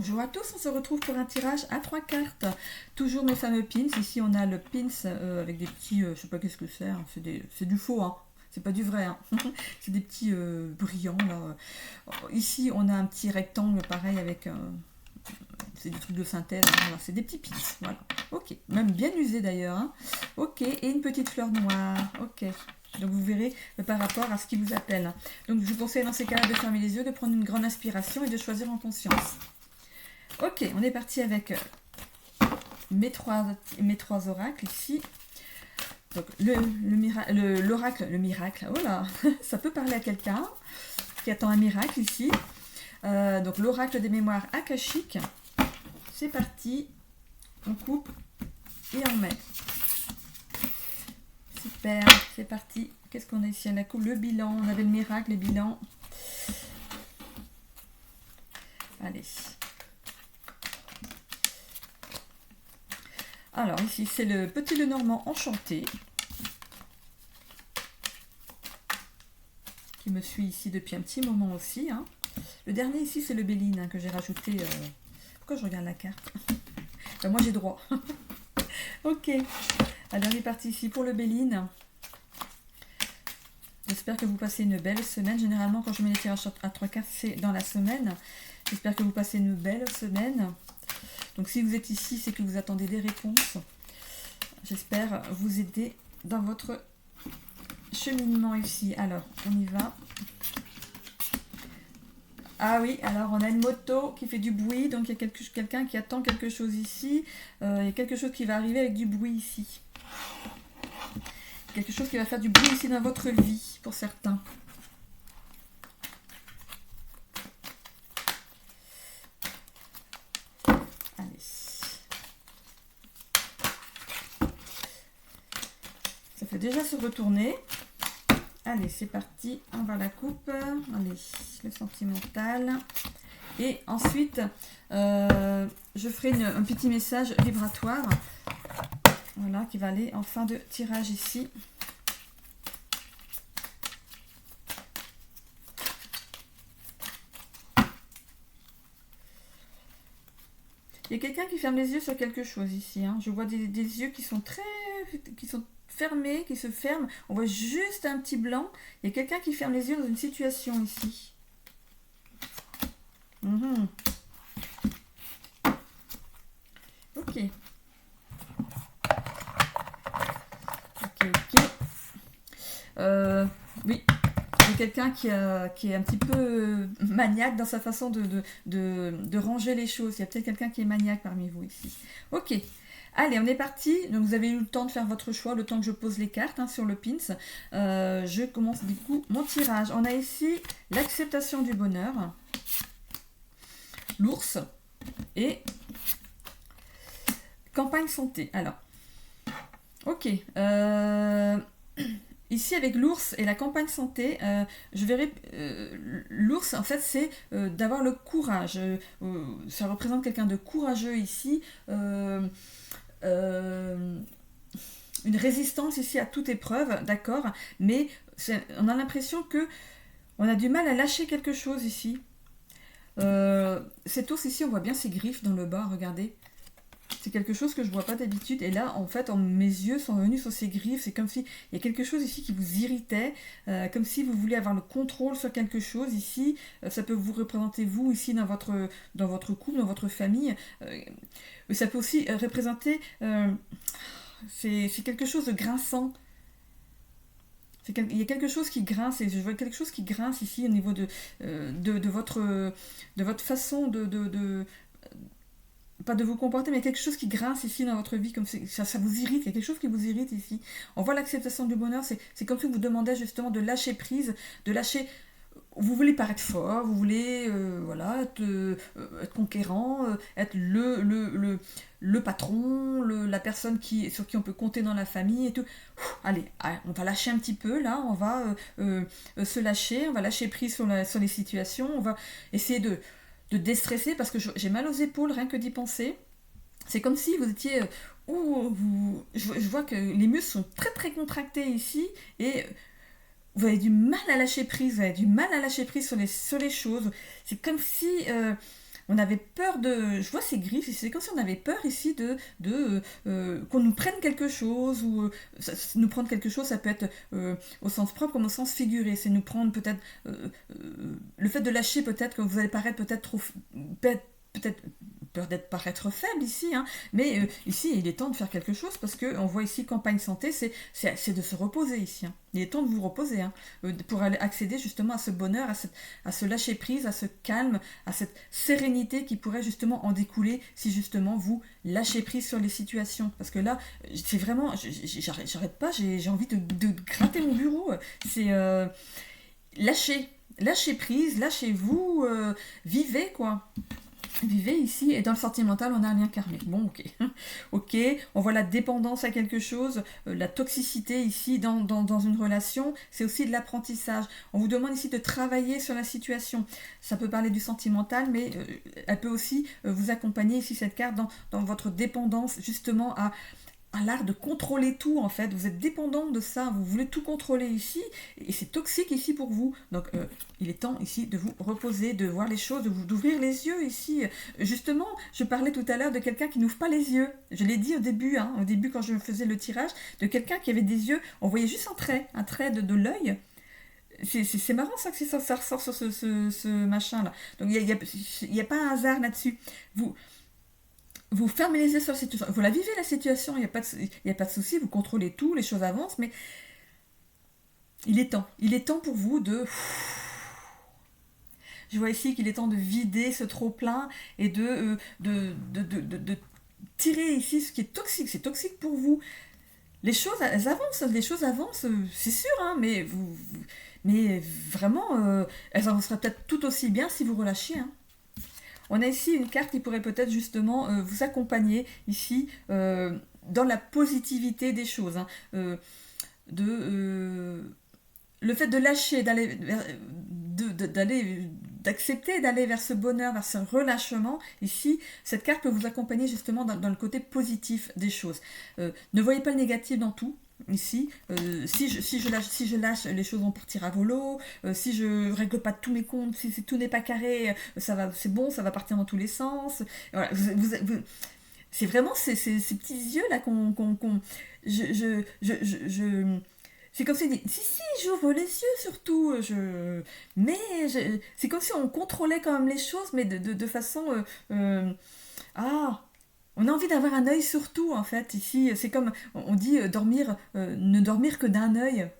Bonjour à tous, on se retrouve pour un tirage à 3 cartes. Toujours mes fameux pins. Ici on a le pins avec des petits, je sais pas qu'est-ce que c'est, hein. C'est du faux, hein. C'est pas du vrai, hein. C'est des petits brillants là. Ici on a un petit rectangle pareil avec, c'est des trucs de synthèse, hein. Voilà, c'est des petits pins. Voilà. Ok, même bien usés d'ailleurs, hein. Ok, et une petite fleur noire. Ok. Donc vous verrez par rapport à ce qui vous appelle. Donc je vous conseille dans ces cas-là de fermer les yeux, de prendre une grande inspiration et de choisir en conscience. Ok, on est parti avec mes trois oracles ici. Donc l'oracle, le miracle, oh là, ça peut parler à quelqu'un qui attend un miracle ici. Donc l'oracle des mémoires akashiques. C'est parti, on coupe et on met. Super, c'est parti. Qu'est-ce qu'on a ici? On a le bilan, on avait le miracle, le bilan. Allez. Alors ici c'est le petit Lenormand enchanté qui me suit ici depuis un petit moment aussi, hein. Le dernier ici c'est le Béline, hein, que j'ai rajouté. Pourquoi je regarde la carte? Ben, moi j'ai droit. Ok, alors on est parti ici pour le Béline. J'espère que vous passez une belle semaine. Généralement quand je mets les tirages à 3 cartes c'est dans la semaine. J'espère que vous passez une belle semaine. Donc si vous êtes ici, c'est que vous attendez des réponses. J'espère vous aider dans votre cheminement ici. Alors, on y va. Ah oui, alors on a une moto qui fait du bruit. Donc il y a quelqu'un qui attend quelque chose ici. Il y a quelque chose qui va arriver avec du bruit ici. Quelque chose qui va faire du bruit ici dans votre vie, pour certains. Ça fait déjà se retourner. Allez, c'est parti. On va la coupe. Allez, le sentimental. Et ensuite, je ferai un petit message vibratoire. Voilà, qui va aller en fin de tirage ici. Il y a quelqu'un qui ferme les yeux sur quelque chose ici, hein. Je vois des yeux qui sont fermés, qui se ferment. On voit juste un petit blanc. Il y a quelqu'un qui ferme les yeux dans une situation ici. Ok. Oui. Il y a quelqu'un qui est un petit peu maniaque dans sa façon de ranger les choses. Il y a peut-être quelqu'un qui est maniaque parmi vous ici. Ok. Allez, on est parti. Donc vous avez eu le temps de faire votre choix, le temps que je pose les cartes, hein, sur le pins. Je commence du coup mon tirage. On a ici l'acceptation du bonheur, l'ours et campagne santé. Alors, ok. Ici, avec l'ours et la campagne santé, je verrai, l'ours, en fait, c'est d'avoir le courage. Ça représente quelqu'un de courageux ici. Une résistance ici à toute épreuve, d'accord, mais on a l'impression que on a du mal à lâcher quelque chose ici. Cet ours ici, on voit bien ses griffes dans le bas, regardez. C'est quelque chose que je ne vois pas d'habitude. Et là, en fait, mes yeux sont venus sur ces griffes. C'est comme si il y a quelque chose ici qui vous irritait. Comme si vous voulez avoir le contrôle sur quelque chose ici. Ça peut vous représenter vous ici dans votre couple, dans votre famille. Ça peut aussi représenter... c'est quelque chose de grinçant. Il y a quelque chose qui grince, et je vois quelque chose qui grince ici au niveau de votre façon pas de vous comporter, mais quelque chose qui grince ici dans votre vie, comme ça vous irrite, il y a quelque chose qui vous irrite ici. On voit l'acceptation du bonheur, c'est comme si vous demandez justement de lâcher prise, de lâcher... Vous voulez paraître fort, vous voulez voilà, être conquérant, être le patron, la personne sur qui on peut compter dans la famille et tout. Allez, on va lâcher un petit peu là, on va se lâcher, on va lâcher prise sur les situations, on va essayer de déstresser parce que j'ai mal aux épaules rien que d'y penser. C'est comme si vous étiez... je vois que les muscles sont très très contractés ici et vous avez du mal à lâcher prise, sur les choses. C'est comme si on avait peur de... Je vois ces griffes, c'est comme si on avait peur ici qu'on nous prenne quelque chose, ou nous prendre quelque chose, ça peut être au sens propre comme au sens figuré. C'est nous prendre peut-être... le fait de lâcher peut-être que vous allez paraître peut-être trop... peut-être peur d'être paraître faible ici, hein, mais ici il est temps de faire quelque chose parce qu'on voit ici campagne santé, c'est de se reposer ici. Hein. Il est temps de vous reposer pour aller accéder justement à ce bonheur, à ce lâcher prise, à ce calme, à cette sérénité qui pourrait justement en découler si justement vous lâchez prise sur les situations. Parce que là, c'est vraiment, j'arrête pas, j'ai envie de gratter mon bureau. C'est lâcher prise, lâchez-vous, vivez quoi. Vivez ici, et dans le sentimental, on a un lien karmique. Bon, ok. Ok, on voit la dépendance à quelque chose, la toxicité ici dans une relation, c'est aussi de l'apprentissage. On vous demande ici de travailler sur la situation. Ça peut parler du sentimental, mais elle peut aussi vous accompagner ici, cette carte, dans votre dépendance justement à l'art de contrôler tout en fait, vous êtes dépendant de ça, vous voulez tout contrôler ici, et c'est toxique ici pour vous, donc il est temps ici de vous reposer, de voir les choses, d'ouvrir les yeux ici. Justement, je parlais tout à l'heure de quelqu'un qui n'ouvre pas les yeux, je l'ai dit au début quand je faisais le tirage, de quelqu'un qui avait des yeux, on voyait juste un trait de l'œil. C'est marrant ça que ça ressort sur ce machin là, donc il y a pas un hasard là-dessus. Vous fermez les yeux sur la situation, vous la vivez la situation, il n'y a pas de souci, vous contrôlez tout, les choses avancent, mais il est temps pour vous de... Je vois ici qu'il est temps de vider ce trop-plein et de tirer ici ce qui est toxique, c'est toxique pour vous. Les choses, elles avancent, c'est sûr, hein, mais vraiment, elles avanceraient peut-être tout aussi bien si vous relâchiez, hein. On a ici une carte qui pourrait peut-être justement vous accompagner ici dans la positivité des choses. Hein, le fait de lâcher, d'accepter d'aller vers ce bonheur, vers ce relâchement, ici, cette carte peut vous accompagner justement dans le côté positif des choses. Ne voyez pas le négatif dans tout. Ici, si je lâche, les choses vont partir à volo. Si je règle pas tous mes comptes, si tout n'est pas carré, c'est bon, ça va partir dans tous les sens. Voilà, c'est vraiment ces petits yeux là c'est comme si j'ouvre les yeux surtout. C'est comme si on contrôlait quand même les choses, mais de façon on a envie d'avoir un œil sur tout, en fait. Ici, c'est comme, on dit, ne dormir que d'un œil.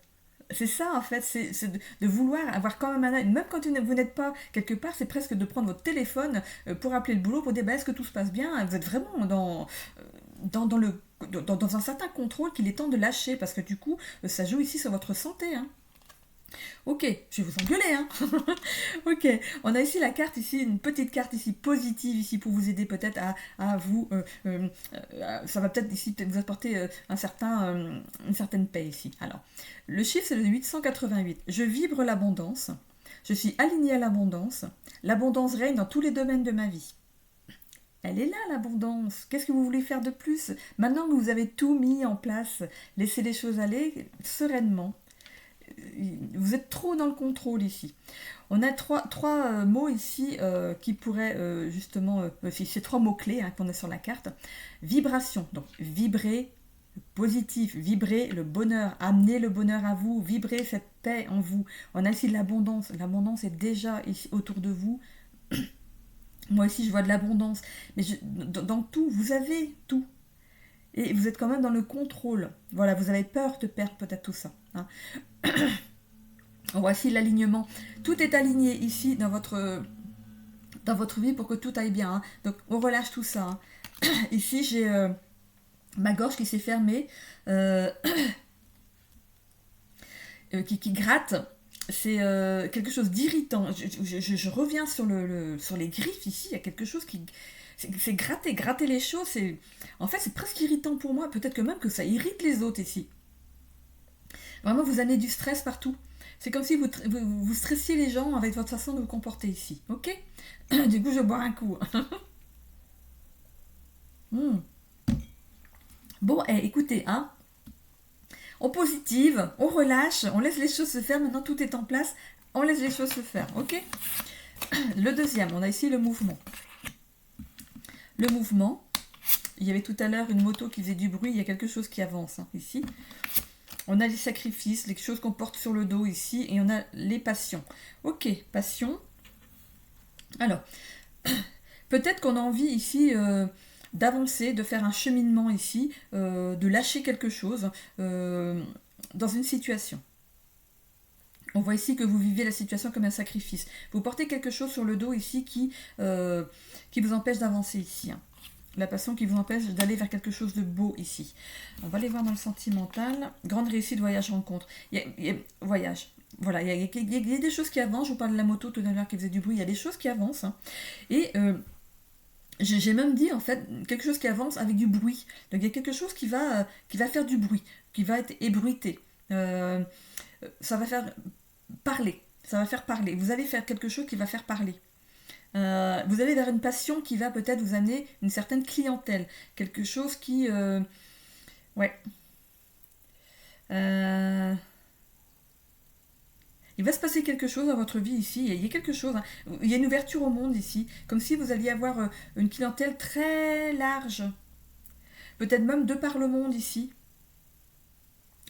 C'est ça, en fait, c'est de vouloir avoir quand même un œil. Même quand vous n'êtes pas quelque part, c'est presque de prendre votre téléphone pour appeler le boulot, pour dire, est-ce que tout se passe bien? Vous êtes vraiment dans un certain contrôle qu'il est temps de lâcher, parce que du coup, ça joue ici sur votre santé, hein. Ok, je vais vous engueuler, hein. Ok, on a ici la carte, ici, une petite carte ici positive, ici, pour vous aider peut-être à vous... ça va peut-être ici vous apporter une certaine paix ici. Alors, le chiffre, c'est le 888. Je vibre l'abondance. Je suis alignée à l'abondance. L'abondance règne dans tous les domaines de ma vie. Elle est là, l'abondance. Qu'est-ce que vous voulez faire de plus? Maintenant que vous avez tout mis en place, laissez les choses aller sereinement. Vous êtes trop dans le contrôle ici. On a trois mots ici qui pourraient justement... c'est trois mots-clés qu'on a sur la carte. Vibration, donc vibrer le positif, vibrer le bonheur, amener le bonheur à vous, vibrer cette paix en vous. On a ici de l'abondance. L'abondance est déjà ici autour de vous. Moi ici, je vois de l'abondance. Mais dans tout, vous avez tout. Et vous êtes quand même dans le contrôle. Voilà, vous avez peur de perdre peut-être tout ça. Hein. Voici l'alignement. Tout est aligné ici dans votre vie pour que tout aille bien. Hein. Donc on relâche tout ça. Hein. Ici j'ai ma gorge qui s'est fermée, qui gratte. C'est quelque chose d'irritant. Je reviens sur les griffes ici. Il y a quelque chose qui... C'est gratter les choses. En fait, c'est presque irritant pour moi. Peut-être que même que ça irrite les autres ici. Vraiment, vous amenez du stress partout. C'est comme si vous stressiez les gens avec votre façon de vous comporter ici. Ok? Du coup, je bois un coup. Bon, écoutez, hein. On positive, on relâche, on laisse les choses se faire. Maintenant, tout est en place. On laisse les choses se faire. Ok? Le deuxième, on a ici le mouvement. le mouvement. Il y avait tout à l'heure une moto qui faisait du bruit, il y a quelque chose qui avance hein, ici. On a les sacrifices, les choses qu'on porte sur le dos ici, et on a les passions. Ok, passion. Alors, peut-être qu'on a envie ici d'avancer, de faire un cheminement ici, de lâcher quelque chose dans une situation. On voit ici que vous vivez la situation comme un sacrifice. Vous portez quelque chose sur le dos ici qui vous empêche d'avancer ici. Hein. La passion qui vous empêche d'aller vers quelque chose de beau ici. On va aller voir dans le sentimental. Grande réussite, voyage, rencontre. Voyage. Voilà, il y a des choses qui avancent. Je vous parle de la moto tout à l'heure qui faisait du bruit. Il y a des choses qui avancent. Hein. Et j'ai même dit, en fait, quelque chose qui avance avec du bruit. Donc, il y a quelque chose qui va faire du bruit, qui va être ébruité. Ça va faire parler. Ça va faire parler. Vous allez faire quelque chose qui va faire parler. Vous allez vers une passion qui va peut-être vous amener une certaine clientèle. Quelque chose qui... ouais. Il va se passer quelque chose dans votre vie ici. Il y a quelque chose. Hein. Il y a une ouverture au monde ici. Comme si vous alliez avoir une clientèle très large. Peut-être même de par le monde ici.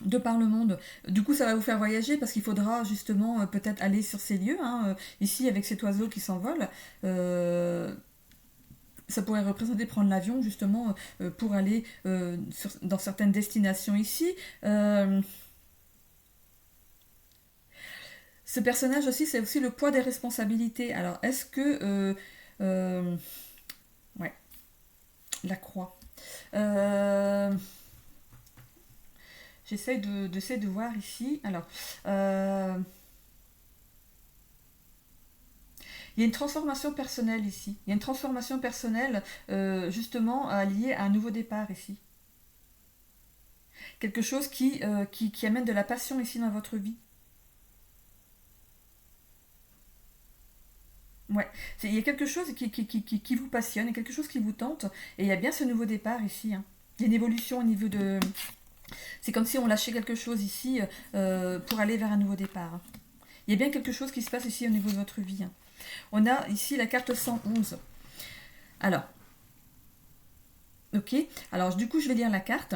De par le monde. Du coup, ça va vous faire voyager parce qu'il faudra justement peut-être aller sur ces lieux. Hein, ici, avec cet oiseau qui s'envole, ça pourrait représenter prendre l'avion justement pour aller dans certaines destinations ici. Ce personnage aussi, c'est aussi le poids des responsabilités. Alors, est-ce que... ouais, la croix. J'essaie de voir ici. Alors, il y a une transformation personnelle ici. Il y a une transformation personnelle justement liée à un nouveau départ ici. Quelque chose qui amène de la passion ici dans votre vie. Ouais, il y a quelque chose qui vous passionne, il y a quelque chose qui vous tente, et il y a bien ce nouveau départ ici. Hein. Il y a une évolution au niveau de... C'est comme si on lâchait quelque chose ici pour aller vers un nouveau départ. Hein. Il y a bien quelque chose qui se passe ici au niveau de votre vie. Hein. On a ici la carte 111. Alors, ok. Alors, du coup, je vais lire la carte.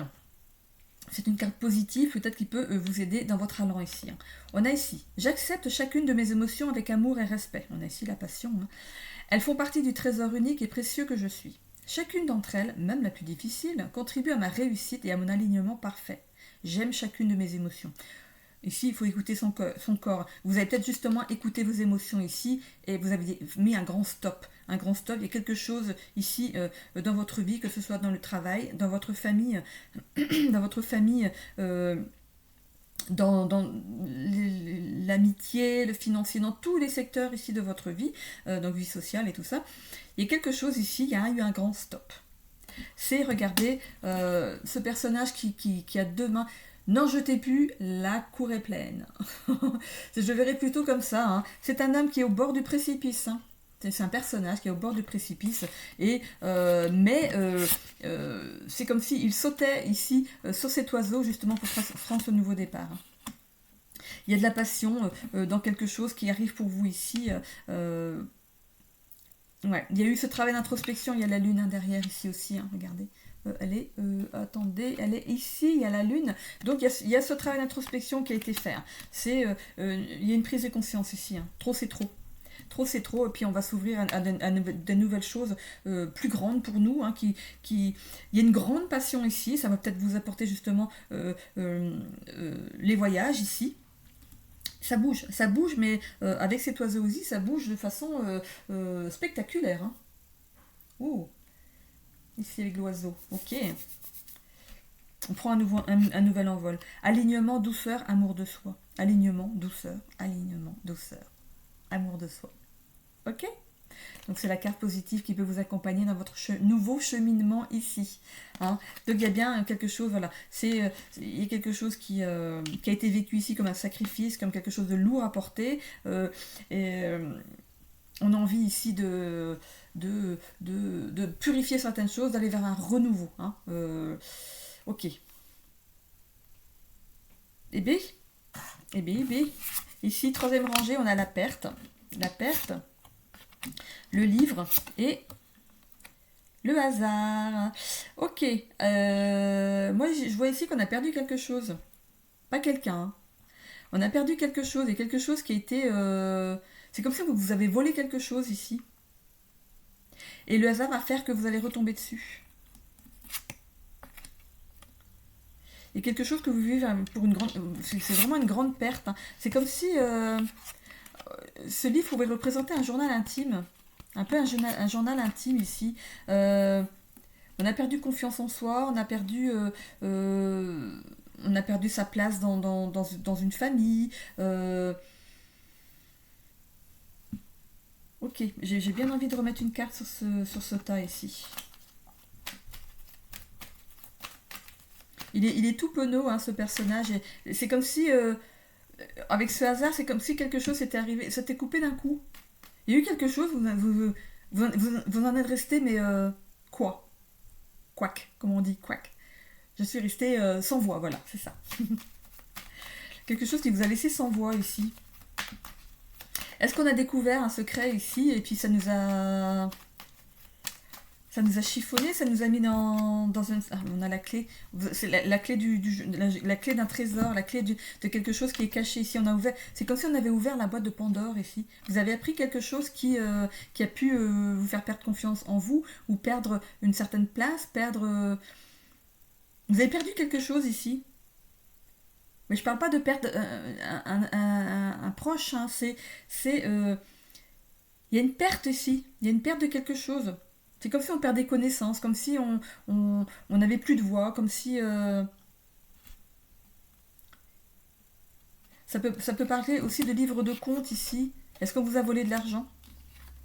C'est une carte positive, peut-être qui peut vous aider dans votre allant ici. Hein. On a ici, j'accepte chacune de mes émotions avec amour et respect. On a ici la passion. Hein. Elles font partie du trésor unique et précieux que je suis. Chacune d'entre elles, même la plus difficile, contribue à ma réussite et à mon alignement parfait. J'aime chacune de mes émotions. Ici, il faut écouter son corps. Vous avez peut-être justement écouté vos émotions ici et vous avez mis un grand stop. Un grand stop, il y a quelque chose ici dans votre vie, que ce soit dans le travail, dans votre famille, dans l'amitié, le financier, dans tous les secteurs ici de votre vie, donc vie sociale et tout ça. Il y a quelque chose ici, il y a eu un grand stop. C'est, regardez, ce personnage qui a deux mains. N'en jetez plus, la cour est pleine. Je verrais plutôt comme ça. Hein. C'est un homme qui est au bord du précipice. Hein. C'est un personnage qui est au bord du précipice. Et, c'est comme s'il sautait ici sur cet oiseau justement pour prendre ce nouveau départ. Hein. Il y a de la passion dans quelque chose qui arrive pour vous ici. Ouais. Il y a eu ce travail d'introspection. Il y a la lune hein, derrière ici aussi. Hein, regardez. Attendez, elle est ici, il y a la lune. Donc il y a ce travail d'introspection qui a été fait. Hein. Il y a une prise de conscience ici. Hein. Trop c'est trop. Trop c'est trop. Et puis on va s'ouvrir à de nouvelles choses plus grandes pour nous. Hein, il y a une grande passion ici. Ça va peut-être vous apporter justement les voyages ici. Ça bouge, mais avec cet oiseau aussi, ça bouge de façon spectaculaire. Hein. Oh. Ici avec l'oiseau, ok. On prend un nouvel envol. Alignement, douceur, amour de soi. Alignement, douceur, amour de soi. Ok. Donc c'est la carte positive qui peut vous accompagner dans votre nouveau cheminement ici. Hein. Donc il y a bien quelque chose, voilà. Il y a quelque chose qui a été vécu ici comme un sacrifice, comme quelque chose de lourd à porter. On a envie ici de purifier certaines choses, d'aller vers un renouveau. Hein. Ok. Et B. Ici, troisième rangée, on a la perte. Le livre et Le hasard. Ok. Moi, je vois ici qu'on a perdu quelque chose. Pas quelqu'un, hein. On a perdu quelque chose, et quelque chose qui a été... C'est comme si vous avez volé quelque chose ici. Et le hasard va faire que vous allez retomber dessus. Et quelque chose que vous vivez pour une grande... C'est vraiment une grande perte, hein. C'est comme si ce livre pouvait représenter un journal intime. Un peu un journal intime ici. On a perdu confiance en soi, on a perdu sa place dans une famille. Ok, j'ai bien envie de remettre une carte sur ce tas ici. Il est tout penaud, hein, ce personnage. C'est comme si, avec ce hasard, c'est comme si quelque chose s'était arrivé, s'était coupé d'un coup. Il y a eu quelque chose, vous en êtes resté, mais quoi? Quack, comme on dit, quack. Je suis restée sans voix, voilà, c'est ça. Quelque chose qui vous a laissé sans voix ici. Est-ce qu'on a découvert un secret ici et puis ça nous a chiffonné, ça nous a mis dans une... Ah, on a la clé. C'est la clé la clé d'un trésor, la clé de quelque chose qui est caché ici. On a ouvert... C'est comme si on avait ouvert la boîte de Pandore ici. Vous avez appris quelque chose qui a pu vous faire perdre confiance en vous ou perdre une certaine place, Vous avez perdu quelque chose ici. Mais je parle pas de perdre un proche, hein. Il y a une perte ici. Il y a une perte de quelque chose. C'est comme si on perdait connaissance, comme si on n'avait plus de voix, comme si... Ça peut parler aussi de livres de comptes ici. Est-ce qu'on vous a volé de l'argent?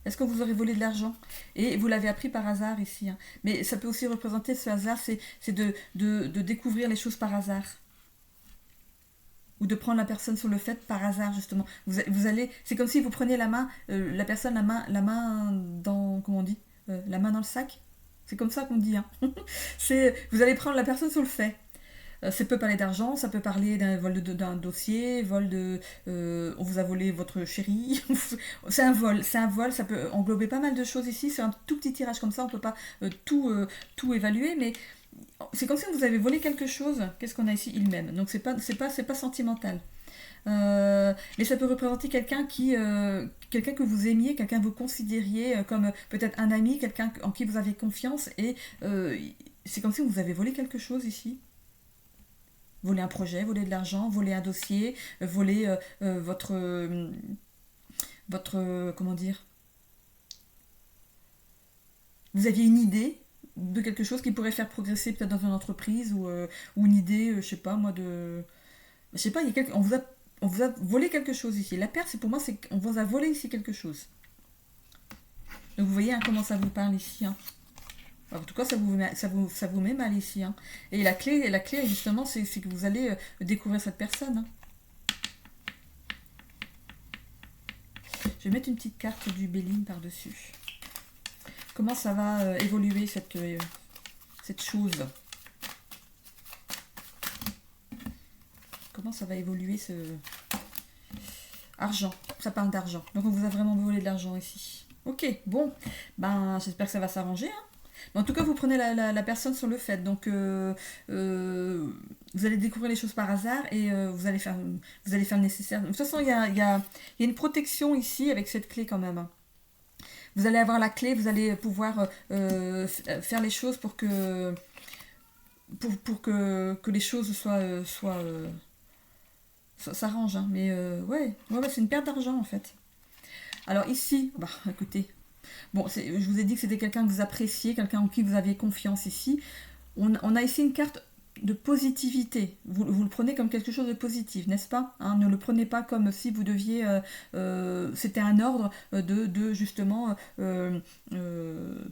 Est-ce que vous aurez volé de l'argent? Et vous l'avez appris par hasard ici, hein. Mais ça peut aussi représenter ce hasard, c'est de découvrir les choses par hasard. Ou de prendre la personne sur le fait par hasard, justement. Vous allez... C'est comme si vous preniez la main, la personne, la main dans... Comment on dit? La main dans le sac. C'est comme ça qu'on dit, hein. Vous allez prendre la personne sur le fait. Ça peut parler d'argent, ça peut parler d'un vol d'un dossier, on vous a volé votre chéri. C'est un vol, ça peut englober pas mal de choses ici. C'est un tout petit tirage comme ça, on peut pas tout évaluer, mais c'est comme si vous avez volé quelque chose. Qu'est-ce qu'on a ici? Il m'aime. Donc c'est pas sentimental. Mais ça peut représenter quelqu'un quelqu'un que vous aimiez, quelqu'un que vous considériez comme peut-être un ami, quelqu'un en qui vous avez confiance, et c'est comme si vous avez volé quelque chose ici. Voler un projet, voler de l'argent, voler un dossier, voler comment dire, vous aviez une idée de quelque chose qui pourrait faire progresser peut-être dans une entreprise ou une idée, je sais pas moi, je sais pas, on vous a volé quelque chose ici. La perte, pour moi, c'est qu'on vous a volé ici quelque chose. Donc vous voyez, hein, comment ça vous parle ici, hein. En tout cas, ça vous met mal ici, hein. Et la clé justement, c'est que vous allez découvrir cette personne, hein. Je vais mettre une petite carte du Béline par-dessus. Comment ça va évoluer cette chose? Comment ça va évoluer ce... Argent, ça parle d'argent. Donc on vous a vraiment volé de l'argent ici. Ok, bon, ben j'espère que ça va s'arranger, hein. Mais en tout cas, vous prenez la personne sur le fait. Donc vous allez découvrir les choses par hasard et vous allez faire le nécessaire. De toute façon, il y a une protection ici avec cette clé quand même, hein. Vous allez avoir la clé, vous allez pouvoir faire les choses pour que les choses s'arrangent, hein. Mais ouais, c'est une perte d'argent en fait. Alors ici, bah écoutez, bon, je vous ai dit que c'était quelqu'un que vous appréciez, quelqu'un en qui vous aviez confiance ici. On a ici une carte de positivité. Vous le prenez comme quelque chose de positif, n'est-ce pas, hein? Ne le prenez pas comme si vous deviez... c'était un ordre de justement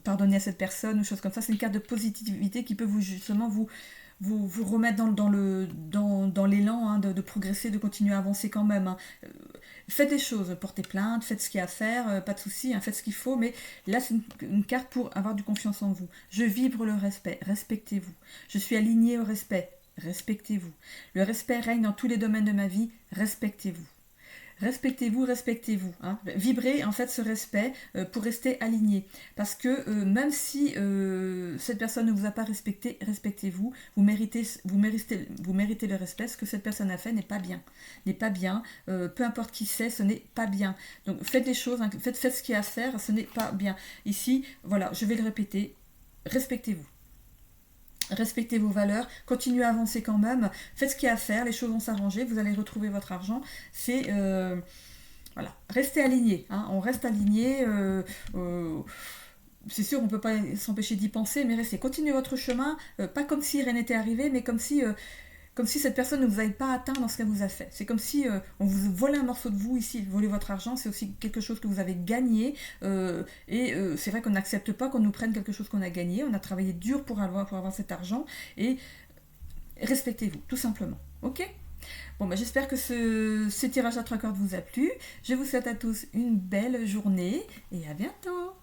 pardonner à cette personne ou chose comme ça. C'est une carte de positivité qui peut justement vous remettre dans l'élan, hein, de progresser, de continuer à avancer quand même, hein. Faites des choses, portez plainte, faites ce qu'il y a à faire, pas de souci, hein, faites ce qu'il faut, mais là c'est une carte pour avoir du confiance en vous. Je vibre le respect, respectez-vous. Je suis alignée au respect, respectez-vous. Le respect règne dans tous les domaines de ma vie, respectez-vous. Respectez-vous, respectez-vous. Hein. Vibrez en fait ce respect pour rester aligné. Parce que même si cette personne ne vous a pas respecté, respectez-vous. Vous méritez le respect. Ce que cette personne a fait n'est pas bien. N'est pas bien. Peu importe qui c'est, ce n'est pas bien. Donc faites les choses, hein, faites ce qu'il y a à faire, ce n'est pas bien. Ici, voilà, je vais le répéter. Respectez-vous. Respectez vos valeurs, continuez à avancer quand même, faites ce qu'il y a à faire, les choses vont s'arranger, vous allez retrouver votre argent. C'est voilà, restez aligné, hein, on reste aligné. C'est sûr, on ne peut pas s'empêcher d'y penser, mais restez, continuez votre chemin, pas comme si rien n'était arrivé, mais comme si cette personne ne vous avait pas atteint dans ce qu'elle vous a fait. C'est comme si on vous volait un morceau de vous ici, voler votre argent, c'est aussi quelque chose que vous avez gagné. C'est vrai qu'on n'accepte pas qu'on nous prenne quelque chose qu'on a gagné. On a travaillé dur pour avoir cet argent. Et respectez-vous, tout simplement. Ok ? Bon, bah, j'espère que ce tirage à 3 cordes vous a plu. Je vous souhaite à tous une belle journée et à bientôt.